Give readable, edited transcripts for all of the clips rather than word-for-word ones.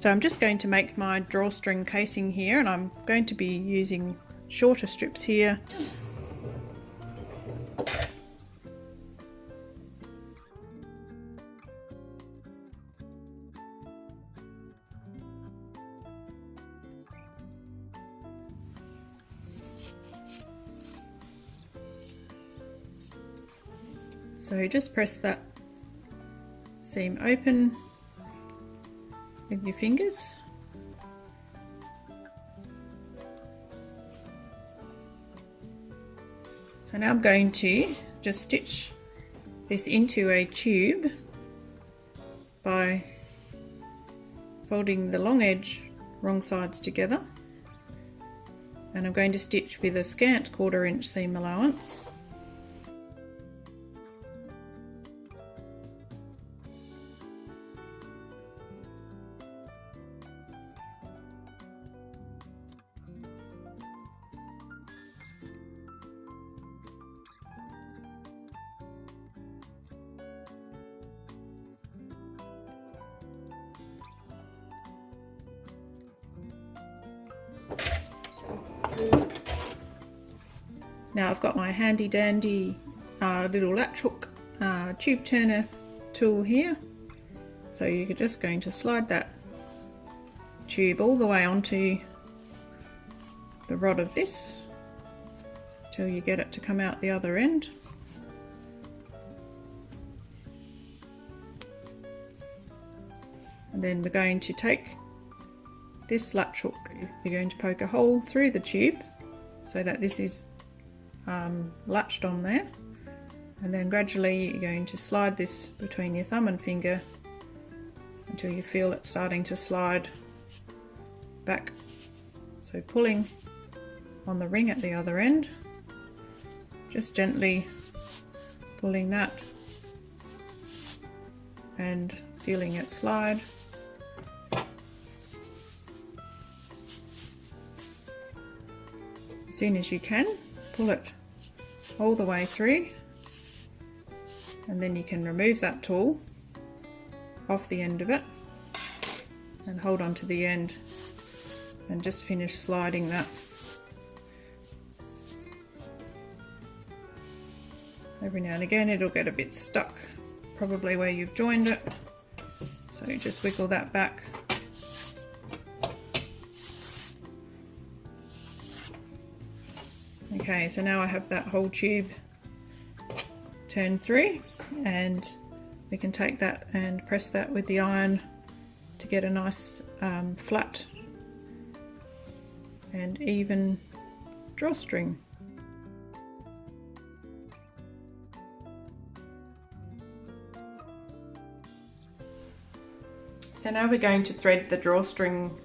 So I'm just going to make my drawstring casing here, and I'm going to be using shorter strips here. So just press that seam open with your fingers. So now I'm going to just stitch this into a tube by folding the long edge wrong sides together, and I'm going to stitch with a scant 1/4 inch seam allowance. Now I've got my handy dandy little latch hook tube turner tool here, so you're just going to slide that tube all the way onto the rod of this till you get it to come out the other end. And then we're going to take this latch hook, you're going to poke a hole through the tube so that this is latched on there, and then gradually you're going to slide this between your thumb and finger until you feel it starting to slide back. So pulling on the ring at the other end, just gently pulling that and feeling it slide. As soon as you can, pull it all the way through, and then you can remove that tool off the end of it and hold on to the end and just finish sliding that. Every now and again it'll get a bit stuck, probably where you've joined it, so just wiggle that back. Okay, so now I have that whole tube turned through, and we can take that and press that with the iron to get a nice flat and even drawstring. So now we're going to thread the drawstring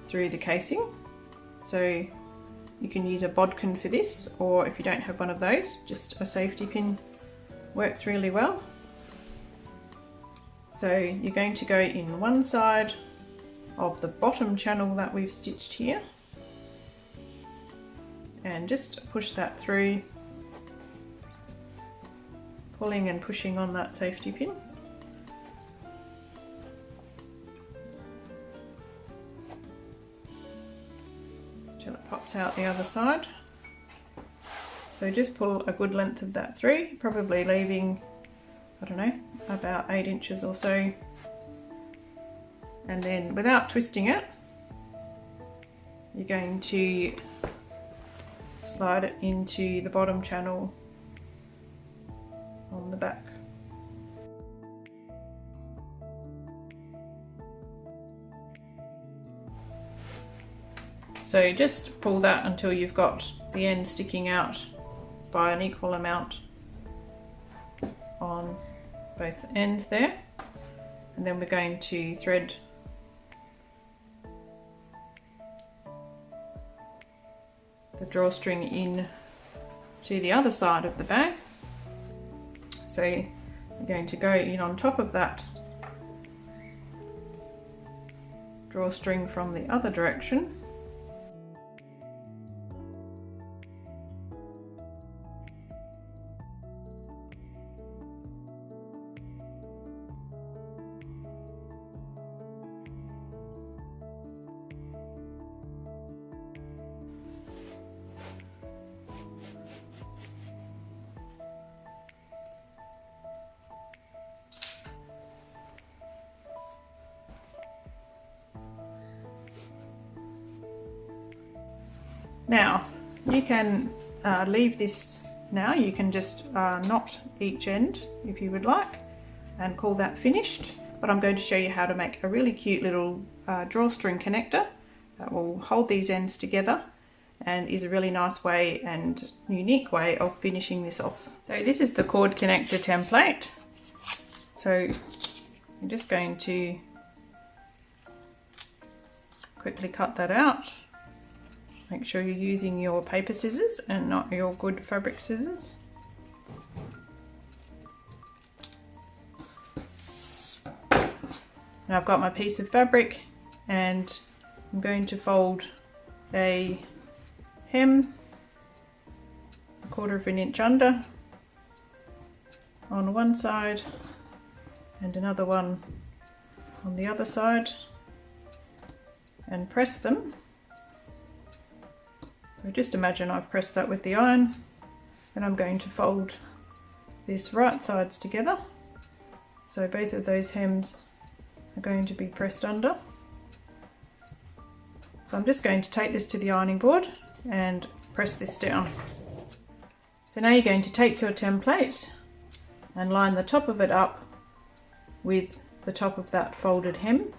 through the casing. So you can use a bodkin for this, or if you don't have one of those, just a safety pin works really well. So you're going to go in one side of the bottom channel that we've stitched here and just push that through, pulling and pushing on that safety pin. Till it pops out the other side. So just pull a good length of that through, probably leaving, I don't know, about 8 inches or so. And then without twisting it, you're going to slide it into the bottom channel on the back. So just pull that until you've got the end sticking out by an equal amount on both ends there, and then we're going to thread the drawstring in to the other side of the bag. So you're going to go in on top of that drawstring from the other direction. Now you can leave this now. You can just knot each end if you would like and call that finished. But I'm going to show you how to make a really cute little drawstring connector that will hold these ends together and is a really nice way and unique way of finishing this off. So this is the cord connector template. So I'm just going to quickly cut that out. Make sure you're using your paper scissors and not your good fabric scissors. Now I've got my piece of fabric and I'm going to fold a hem 1/4 of an inch under on one side and another one on the other side and press them. So just imagine I've pressed that with the iron, and I'm going to fold this right sides together. So both of those hems are going to be pressed under. So I'm just going to take this to the ironing board and press this down. So now you're going to take your template and line the top of it up with the top of that folded hem,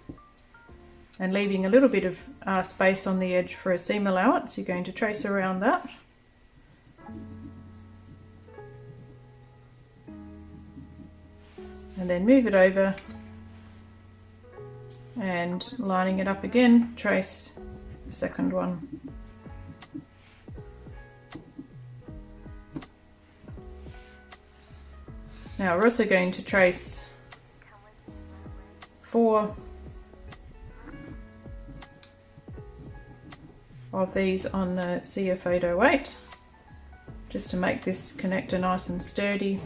and leaving a little bit of space on the edge for a seam allowance. You're going to trace around that. And then move it over and lining it up again, trace the second one. Now we're also going to trace 4 of these on the CF808 just to make this connector nice and sturdy.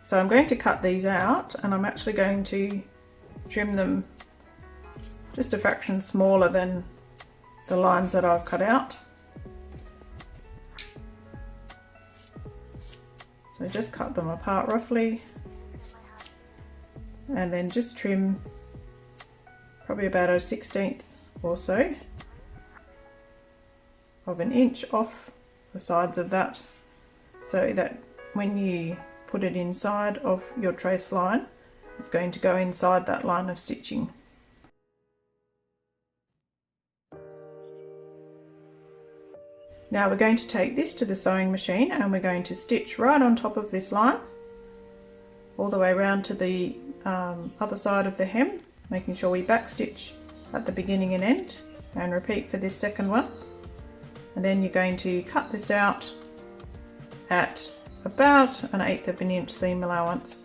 So I'm going to cut these out, and I'm actually going to trim them just a fraction smaller than the lines that I've cut out. So just cut them apart roughly and then just trim probably about a 1/16 or so of an inch off the sides of that, so that when you put it inside of your trace line, it's going to go inside that line of stitching. Now we're going to take this to the sewing machine and we're going to stitch right on top of this line all the way around to the other side of the hem, making sure we back stitch at the beginning and end, and repeat for this second one. And then you're going to cut this out at about 1/8 of an inch seam allowance.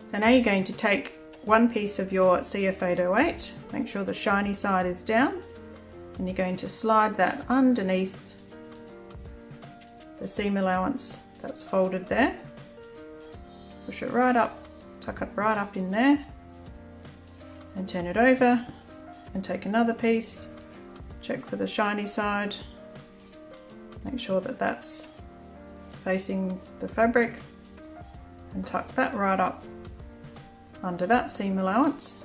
So now you're going to take one piece of your CF808, make sure the shiny side is down, and you're going to slide that underneath the seam allowance that's folded there. Push it right up, tuck it right up in there, and turn it over and take another piece, check for the shiny side, make sure that that's facing the fabric, and tuck that right up under that seam allowance.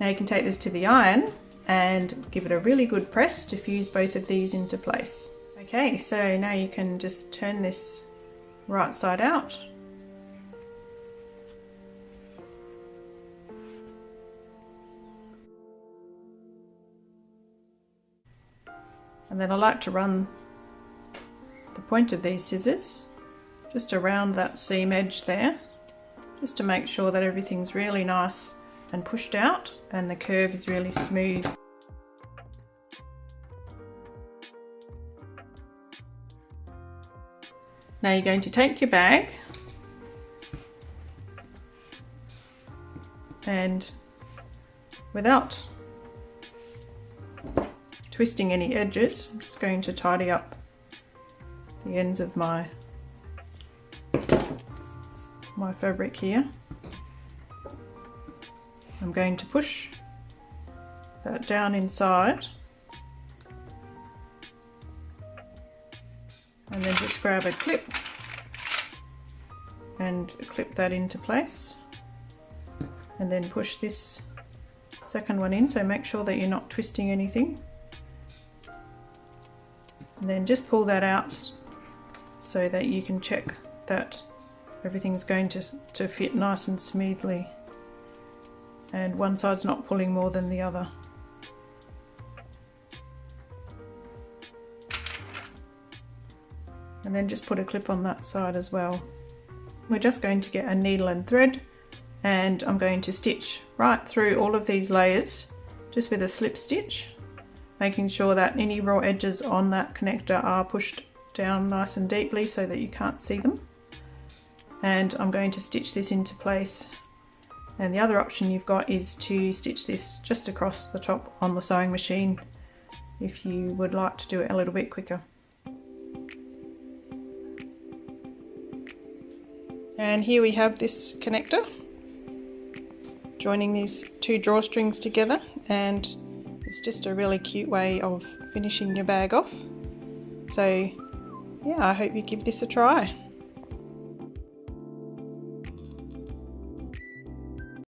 Now you can take this to the iron and give it a really good press to fuse both of these into place. Okay, so now you can just turn this right side out. And then I like to run the point of these scissors just around that seam edge there, just to make sure that everything's really nice and pushed out and the curve is really smooth. Now you're going to take your bag and without twisting any edges, I'm just going to tidy up the ends of my fabric here. I'm going to push that down inside and then just grab a clip and clip that into place, and then push this second one in, so make sure that you're not twisting anything, and then just pull that out so that you can check that everything's going to fit nice and smoothly and one side's not pulling more than the other. And then just put a clip on that side as well. We're just going to get a needle and thread, and I'm going to stitch right through all of these layers just with a slip stitch, making sure that any raw edges on that connector are pushed down nice and deeply so that you can't see them. And I'm going to stitch this into place, and the other option you've got is to stitch this just across the top on the sewing machine if you would like to do it a little bit quicker. And here we have this connector joining these two drawstrings together, and it's just a really cute way of finishing your bag off. So yeah, I hope you give this a try.